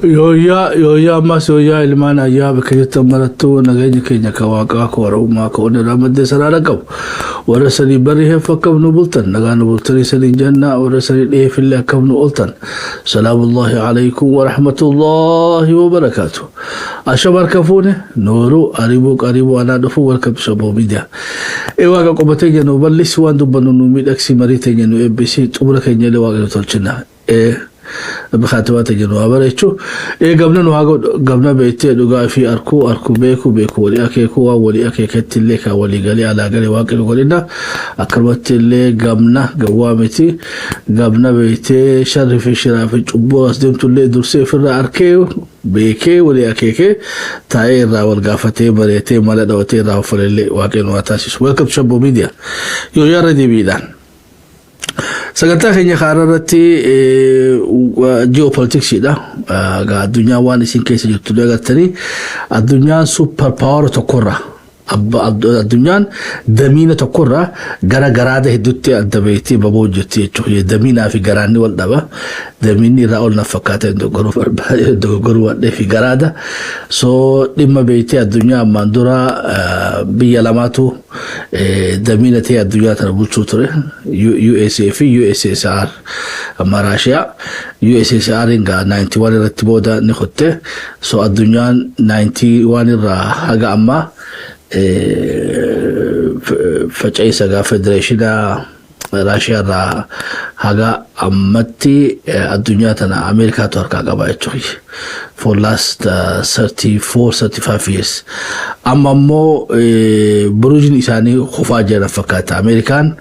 Yoya mas yoya ilmana ya bakayta maratu nagaji kenya kawaka ko ma ko na ramad sarara kaw wala sali barihe fakam nubultan nagano bultani sali janna wala sali fillah kam nultan salamullahi alaykum wa rahmatullahi wa barakatuh ashabar kafune nuru qaribu ana dufu welcome to Shabo Media ewaga qobatay no ballis wandu banunu midaksi maritay no ebisi tubra kenya lewaga tolchina بخاتمات الجنوب بريتشو قبل قبل بيتي لقى في أركو بيكو ولي أكيكت اللي ولي قالي على قالي واقل وقالنا أكرمت اللي قمنا قوامتي قبل بيتي شرف الشراف جبوا أصدمت اللي درسي في الأركيو بيكي ولي أكيكي تاير والقافتي مريتي مالا دوتي رافل اللي واقل واتاسيس ويلكم شابو ميديا يو ردي بيدان سقطة خيني خاررتي geopolitics ده قا الدنيا وان سين كيس جتلو قتري الدنيا سوبر باور تكرة الدنيا دمينة تكرة غرا هدوتي الدبيتي بابوجتي هي دمينة في غراني والدبا دميني راول نفقات دو غرو في غراده سو لما بيتي الدنيا ماندورا بيلاماتو دمينة هي الدنيا تربوتو تري يو اس اس ار مراشيا يو اس اس ار انغا 91 رتبودا نخته سو الدنيا 91 را حاجه اما فجأي سجا فدريشن راشيا را هاga أمتي الدنيا تنا أمريكا توركا قبائل for last 34-35 years أما مو بروجين إساني خفاجة فكات أمريكان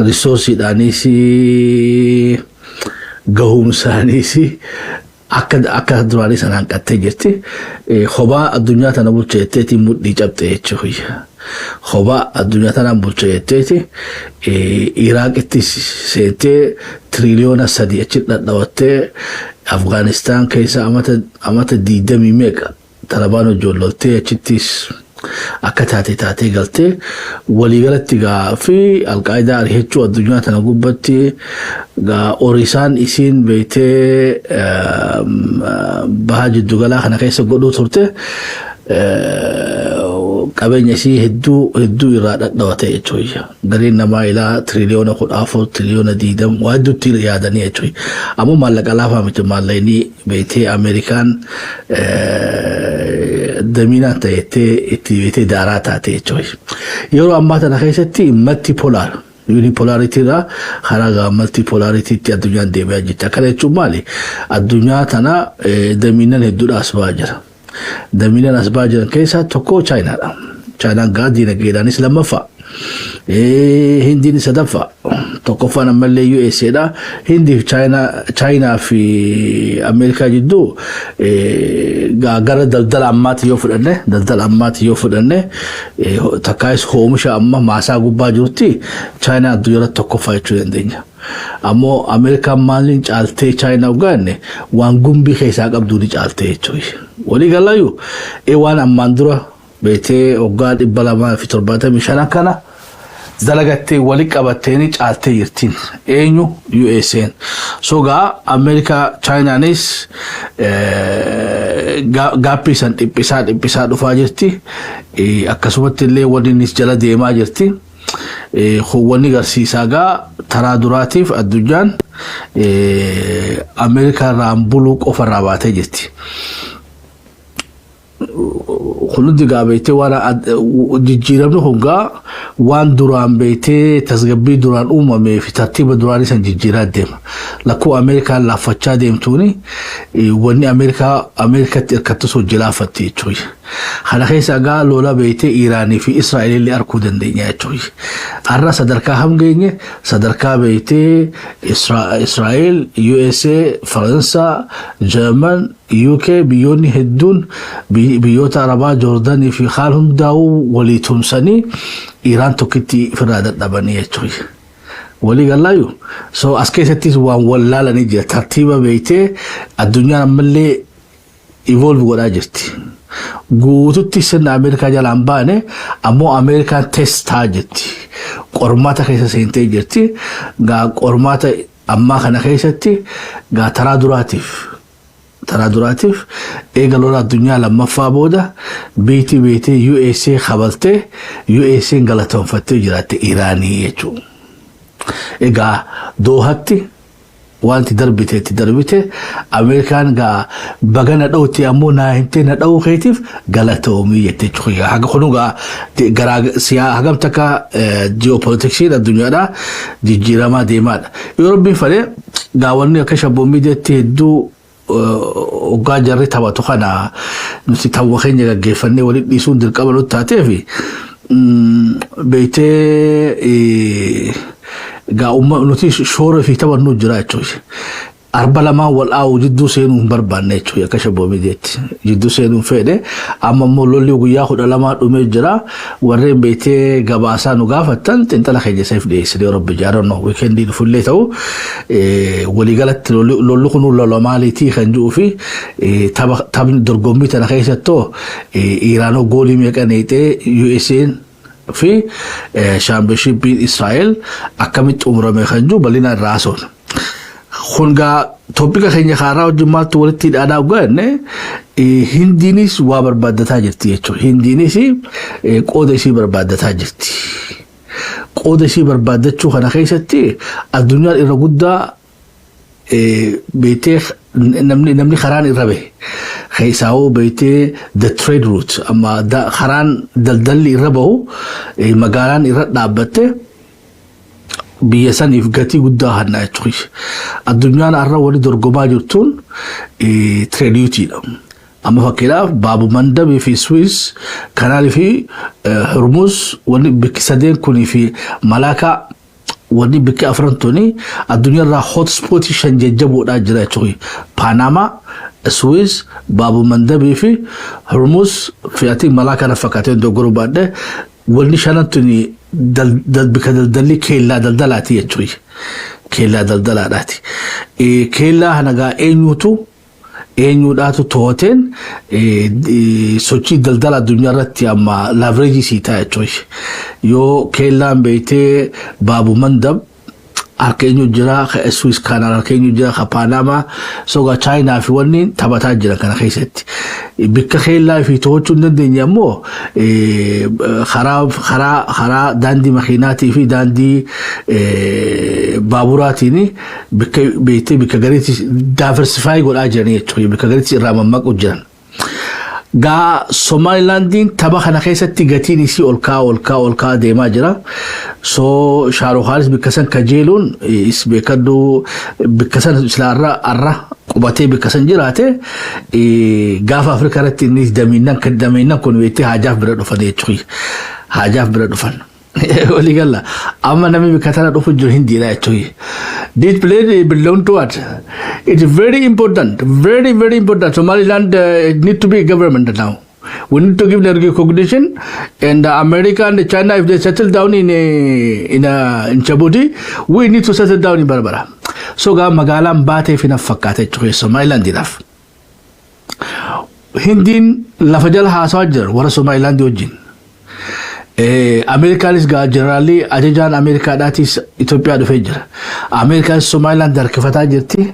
resource دانيسي قوم سانيسي أكاد دراني سنان كتجتي خبا الدنيا تنبول شيء مدي جبته شوي خبا الدنيا تنبول شيء إيراق سنتي تريليون سدي أشد دوته أفغانستان كيسا أمات دي دمي ميكا ترابانو جولته أشتيس أكتاتي قلتي ولي قلتي في القاعدة رهيتشو الدنيا تنقبتي أوريسان إسين بيتي بهاج الدقلاء خنا كيسا قلو ترتي قبل يسي هدو إرادة دواتي شوي قرين نما إلى تريليون أخذ أفر تريليون ديدم وهدو تريادني شوي أمو مالك ألافا مثل ماليني بيتي أمريكان دمينا تيتي دارات تي شوي يورو أما تنخيستي متي بولار unipolarity را خراغا multipolarity تي الدنيا دي بيجتا كده شمالي الدنيا تنا دمينا هدو أسباجر دمينا أسباجر كيسا توكو China قادي نجيرانيس لما فا هندي نسدفا توقفا نملي يو اس دا هندي China في أمريكا جدو غاغر دلدل أمات يوفرنه تكايس هومشا أما ماسا غوبا جوتي China دويرا توقفا يترين دينيا أمو أمريكا مالين جالتي China وغاني وانغوم بي خيساق أبدوني جالتي يتوي ولي قال وان أماندرا بيتي وقاد إبلا في ترباته مشانا كان دلقتي وليك أبتيني جالتي يرتين إنيو يو اس ان سوغا أمريكا China نيس غابي سنت إبساد وفاجرتي أكسومت اللي ودي نيس جلا ديما جرتي خواني غرسيساغا ترادوراتيف الدجان أمريكا رامبولوك أفراباتي جرتي خلودي قابيتي وانا جيجيرابنو هونغا وان دوران بيتي تسغبي دوران في ترتيب دوراني سن جيجيرات ديم لكو أمريكا لافتشا ديمتوني واني أمريكا تركتسو جلافتي چوي خلا خيسا قال لولا بيتي إيراني في إسرائيل اللي أركودن دينيا چوي أرى صدركا هم جيني صدركا بيتي إسرائيل يو اس اي فرنسا جرمن يوكي بيوني هدون بيوتا ربا جورداني في خالهم داو ولي تمسني إيران توكتي فرادة دبانية چوي ولي قال لايو سو أسكيستيس وان ولا لنجي ترتيبا بيتي الدنيا نمالي evolve ولا جرتي قوتو سن أمريكا جالان باني أمو أمريكا تست تاجتي قرماتا خيسا سينتي جرتي قرماتا أما خنا خيستي ترادوراتيف ترادراتيف إيجالولا الدنيا لما فابودا بيتي USA خبلته USA غلطهم فتجرات إيرانية جو إيجا دوهاتي وانت دربته أمريكان غا بغانا دوتي أمونا هنتين دو خيتيف غلطومي يتجخويا حقا خنوغا غراغ سيا حقام تكا جيوبوليتكسي الدنيا دا دي جيراما ديماد يوروبين فالي غاواني كشابومي دي تهدو وقا جاري تاباتو خانا نسي تاوخين يغا جيفاني ولي نيسون دل قبلو تاتيفي بيتي ga umma noti shore fi tabannu jira choy arbalama wal aw jiddu senu barbanne choy kashabo midet jiddu senu fede amma mololi gu ya khuda lama dume jira warre bete gabasa nu gafatan tentala khaje sayf de sidi rabbi jarano weekend di fulle taw wali galat lolu khunu lolo maliti khanju fi tab dorgomi tan khaysato irano goli me kanete USA في شامبيونشيب إسرائيل أكملت عمره مخنجو بلينا راسون خونغا توبيكا خيني خاراو جمال تولتي أنا وقال هندينيس وابر بدتا جرتي يچو هندينيسي قودشي بربادتا جرتي قودشي بربادتشو خنا خيستي الدنيا الرغودا بيتي نمني خران الربي خيساو بيتي the trade route اما دا خران دلدل الربو مقالان الرد دابته بيسان يفقاتي قدا هنا يتخيش الدنيا الرا ولي درقما جرتون trade route اما فكلاف بابو مندب في سويس كانال في هرمز ولي بكسدين كوني في ملاكا ودي بك أفرنتوني الدنيا را هوت سبوت شنججبو دا جرا چوي باناما سويس بابو مندب في هرمز فياتي ملاكا رفقاتين دو غرو بعد ولني شانتوني دل بك دلدلي كيلا دلدلاتي چوي كيلا دلدلاتي كيلا هنغا اينوتو eenyu dhaatu tooteen sochii daldala addunyaa irratti amma leverage siita jechuudha yoo keellaan beeytee baabu mandab arkeenyu jira ka Swiss kanal arkeenyu jira ka Panama soga China fi wanni tabataa jira kana keessatti bikka keellaa fi toochuun dandeenya immoo karaa daandii makiinaatii fi daandii baaburaatiin bikka beeytee bikka gariitti diversify godhaa jiranii jechuudha bikka gariitti irraa mammaqu jiran ga Somalilandin taba kana keessatti gatiin isii olkaa deemaa jira so Shaarukhanis bikkasan kajeelun isbeekaddu bikkasan islaarra arra qubatee bikkasan jiraate gaafa Afrika irratti innis damiinnan kun weetti haajaaf bira dhufan jechuudha haajaaf bira dhufan wali galla amma namni bikkatana dhufu jiru hindiidha jechuudha this place belong to what it's very important very important Somaliland need to be a government now we need to give them recognition and America and China if they settle down in Djibouti we need to settle down in Berbera so ga magalan baate fina fakkaate jechuudha Somaliland idaf hindin lafajal haasawajjar wara Somaliland wajjin Americanis ga generally ajajan America datis Ethiopia do fejra America Somaliland darkafata jirti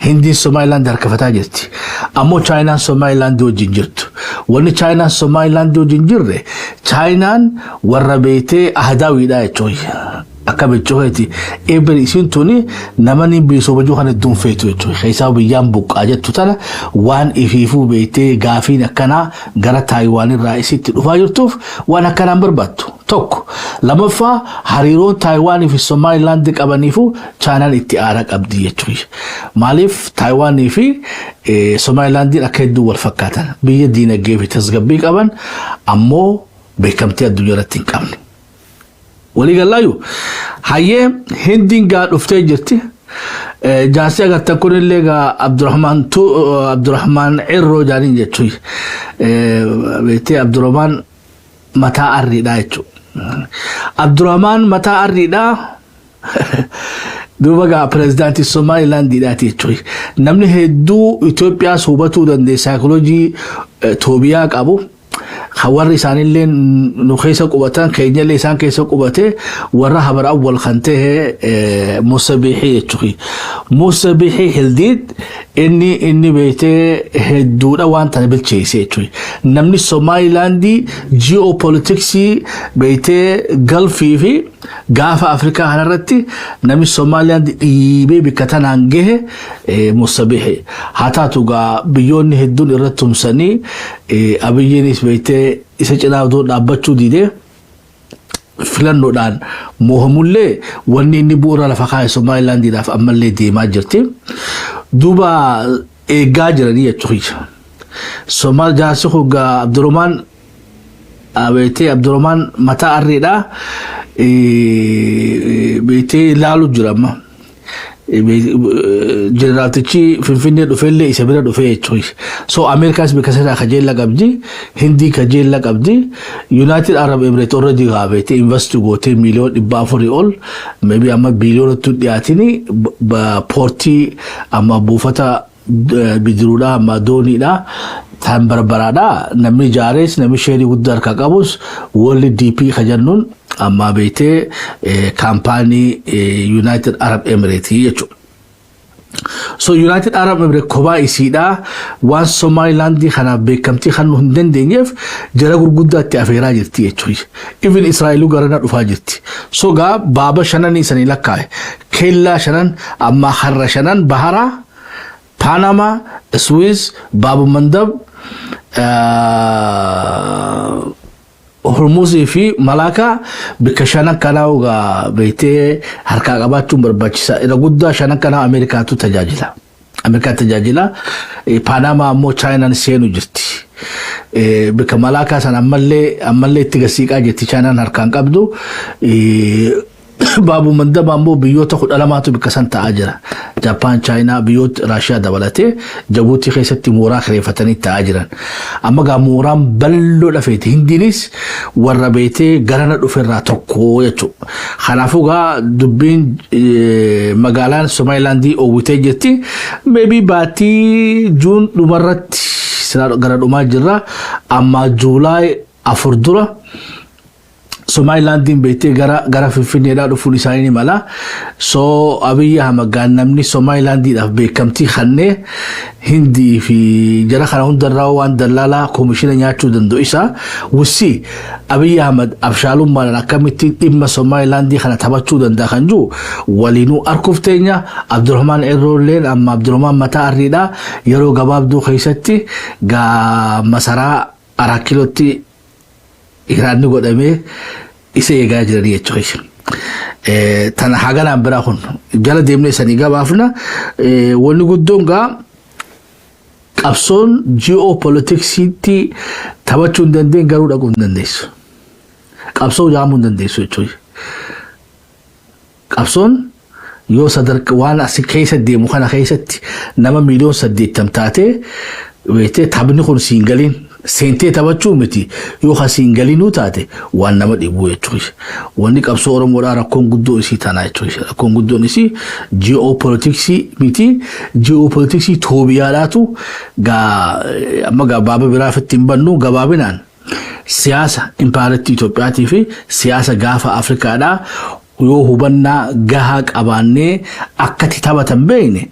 Hindi Somaliland darkafata jirti ammo China Somaliland do jinjirtu wani China Somaliland do jinjirre China warra beete ahdawi da jechuudha akabe jechuudha ebri sintuni namani biso bajuhan dun feetu jechuudha xisaab yam buqaajatu tala waan ififu beete gaafin akana gara Taiwan raisitti dhufa jirtuuf waan akana barbaattu tokko lamaffa hariiroon Taiwan fi Somaliland qabaniifu China itti aara qabdi jechuudha maalif Taiwan fi Somaliland akka hedduu wal fakkaatan biyya diinagdee fi tasgabbii qaban ammoo beekamtii addunyaa irratti hin qabne wali gallayu haye hindin ga dhuftee jirti jaasi agartan kunillee ga Abdurrahman Irro jaanin jechuudha beete Abdurrahman mataa arriidha jechuudha Abdurrahman mataa arriidha dubaga president Somaliland didati jechuudha namni hedduu Ethiopia suubatu dandee psychology Tobiyaa qabu خوار إسانيلين نخيسة قبطان كينيا لسان كيسة قبطة وراها بر أول خنته مصبيحي تشوي مصبيحي هلديد إني بيته هدورة وان تنبل شيء تشوي نمني سومايلاندي جيوبوليتكسي بيته غلفي في غافا أفريقيا هنرتي نمني سومايلاندي إيبي بكتان عنجه مصبيحي حتى توجا بيون هدون إرتم سني أبيينيس بيته إسحاق دون أبتشو ديده فلان دان موهمولة واني نبورة لفقاء سومايلاند دي داف أمالي دي ما جرتي دوبا إيجاجراني يتخيش سومال جاسوخو عبد الرحمن بيتي عبد الرحمن متى أريدا بيتي لالو جرام جنرال تشي فينفيني دفعلي إسابيرا دفعي تشوي so أمريكاس بكسرة خجيل لقبدي هندي خجيل لقبدي United Arab Emirates already غابتي invest to go 10 million إبافوري all maybe أما بليون تودياتني بورتي أما بوفتا بدرودا أما دوني دا تام بربرادا نمي جاريس نمي شيري ودار كاكابوس وولي دي بي خجنون أما بيته كامباني United Arab Emirates يجو so United Arab Emirates كوبا إسيدا وان سومايلاند دي خنا بكمتي خنو هندن دينيف جرا غرغودا تي افيرا جرتي يجوي even إسرائيل غرنا دفا جرتي so غا بابا شنن إساني لكاي كيلا شنن أما خر شنن بحرا باناما سويس باب مندب هرموزي في ملاكا بكشانا كناوغا بيتي هركا قباتون برباچسا إذا قد شانا كناو أمريكا تجاجلا أمريكا تجاجلا باناما مو چاينا نسينو جرتي بك ملاكا سان أمالي تغسيقا جرتي چانا هركان قبدو بابو مندب أمو بيوتا خد علاماتو بكسان تاجرا جابان چاينا بيوت راشيا دولته جبوتي خيستي مورا خريفتني تاجرا أما غا مورام بلو لفيت هندينيس وربيتي غرانا دفرا توكو يچو خلافو غا دبين مغالان سومايلاندي او ويتجتي ميبي باتي جون دمرت سنار غرا دوما جرا أما جولاي أفردورا Somalilandin bete gara finfinne da full isaani mala so abiy ahmed ganamni Somalilandi da bekamti khanne hindi fi jara khana hundarra wan dalala komishina nyaachu dando isa wusi abiy ahmed abshalum mala kamiti imma Somalilandi khana tabachu danda khanju walinu arkuftenya Abdurrahman Errolen amma Abdurrahman mata arida yaro gababdu khaysatti ga masara arakiloti إيران نقول أمي إسي يجاجر يتشويش تنا حاجة عم براهون جل ديمني سنيجا بافنا ونقول دونغا أبصون جيوبوليتكس تي تبعون دندين قالوا لكم دنديس أبصون جامون دنديس يتشوي أبصون يو صدر وانا سكيسة دي مخانا خيسة نما مليون سديت تمتاتي ويتي تابني خون سينجلين سنتي تبعو متي يو خاسينجلينو تاتي وانا ما ديبو يتشوي وانك أبصور مرارا كونغدو إسي تانا يتشوي كونغدو إسي جيوبوليتكسي متي جيوبوليتكسي توبيالاتو أما بابا برافت تنبنو بابنان سياسة إمبارتي توبياتي في سياسة غافة أفريقيا دا yoo hubanna gaha qabanne akkati tabatan beeyne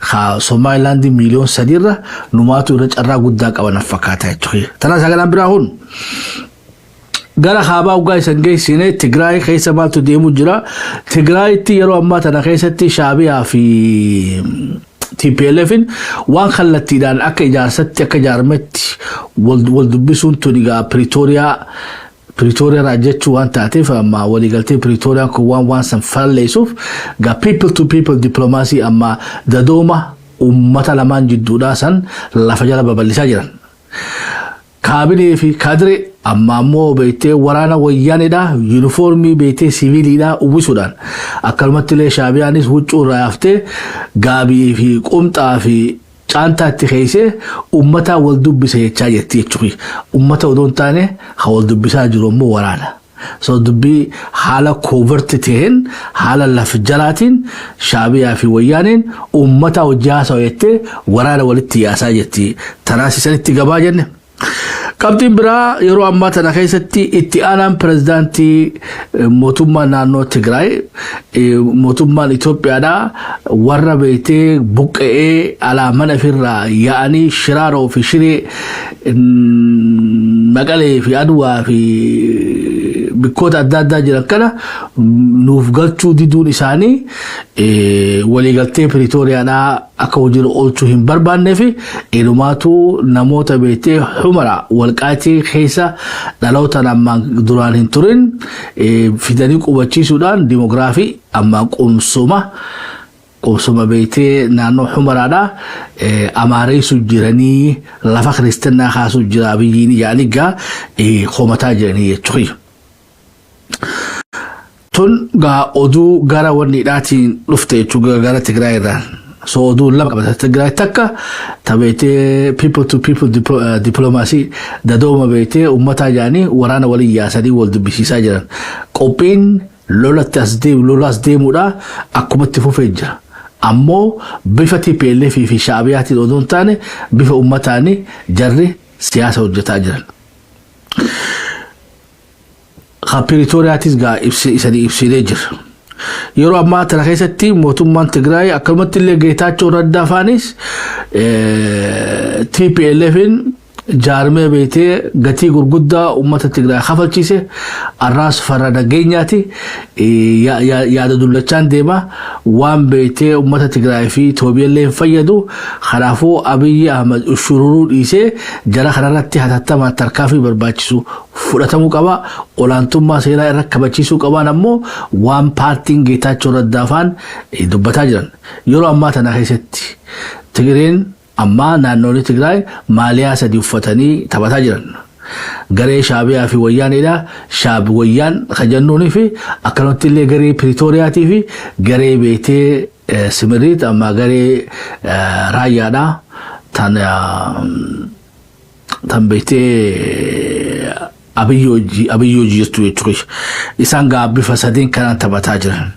kha Somaliland million sadirra numatu ira carra gudda qabana fakata jechuudha tana sagalan birahun gara khaba uga sangay sine Tigray khaysa maltu deemu jira Tigray ti yaro amma tana khaysati shabiya fi TPLF وان خلت دان أكجارست أكجارمت والدبسون تونيجا بريتوريا راجت وان تعرف أما ولقلتي بريتوريا كوان سنفعل ليسوف جا people to people diplomacy أما ددوما ومثلا من جدودا سن لا فجأة ببلش أجرا كابيني في كادري أما مو بيته ورانا وياني دا يونيفورمي بيته سيفيلي دا وبسودان أكلمت لي شابيانيس وجو رافته غابي في قمتا في چانتا تخيسه أمتا والدبسة يتشاجتي يتشوي أمتا ودون تاني والدبسة جرومو ورانا so دبي حالة كوفرت تهن حالة لفجلاتين شابيا في ويانين أمتا وجاسة ويتي ورانا والتياسة يتي تناسي سنتي قباجن Qabxiin biraa yeroo ammaa tana keessatti itti aanaan pirezidaantii mootummaa naannoo Tigraay mootummaan Itoophiyaadhaa warra beetee buqqa'ee alaa mana ofirraa yaa'anii Shiraaroo fi Shiree Maqalee fi Adwaa fi bikkoota adda addaa jiran kana nuuf galchuu diduun isaanii waliigaltee Pretooriyaadhaa akka hojii oolchuu hin barbaannee fi ilumaatu namoota beetee humara walqaatii keessa dhaloota ammaan duraan hin turin fidanii qubachiisuudhaan dimoogiraafii ammaan qomsuma beetee naannoo humaraadhaa amaareessu jiranii lafa kiristaanaa kaasuu jira biyyiin yaani gaa homataa jiranii jechuudha. Tun gaa oduu gara wanni dhaatiin dhufte jechuudha gara Tigraay irraan. So oduu lama qabata Tigraay takka tabeetee people to people diplomacy dadooma beetee uummataa jaanii waraana waliin yaasanii wal dubbisiisaa jiran. Qophiin lolas deemuudha akkumatti fufee jira. Ammoo bifa TPLF fi Shaabiyaatiin oduun taane bifa uummataanii jarri siyaasa hojjetaa jiran. Pretooriyaatis gaa isanii ibsilee jira. Yeroo ammaa tana keessatti mootummaan Tigraay akkamatti illee Geetaachoo Raddaa faanis TPLFin jaarmee beetee gatii gurguddaa uummata Tigraay kafalchiise arraas farra nageenyaati yaada dullachaan deema waan beetee uummata Tigraay fi Itoophiyaa fayyadu kanaafuu Abiy Ahmed ushururuu dhiisee jara kanarratti hatattamaan tarkaanfii barbaachisu fudhatamuu qaba olaantummaa seeraa irra kabachiisuu qaban ammoo waan paartiin Geetaachoo Raddaa faan dubbataa jiran yeroo ammaa tana keessatti Tigreen amma naannolee Tigraay maaliyaa sadii uffatanii taphataa jiran. Garee Shaabiyaa fi Wayyaanidha. Shaabi Wayyaan kajannuunii fi akkanatti illee garee Pretooriyaatii fi garee beetee Simiriit amma garee Raayyaadha. Tan beetee Abiyyoo jirtu jechuudha. Isaan gaa bifa sadeen kanaan taphataa jiran.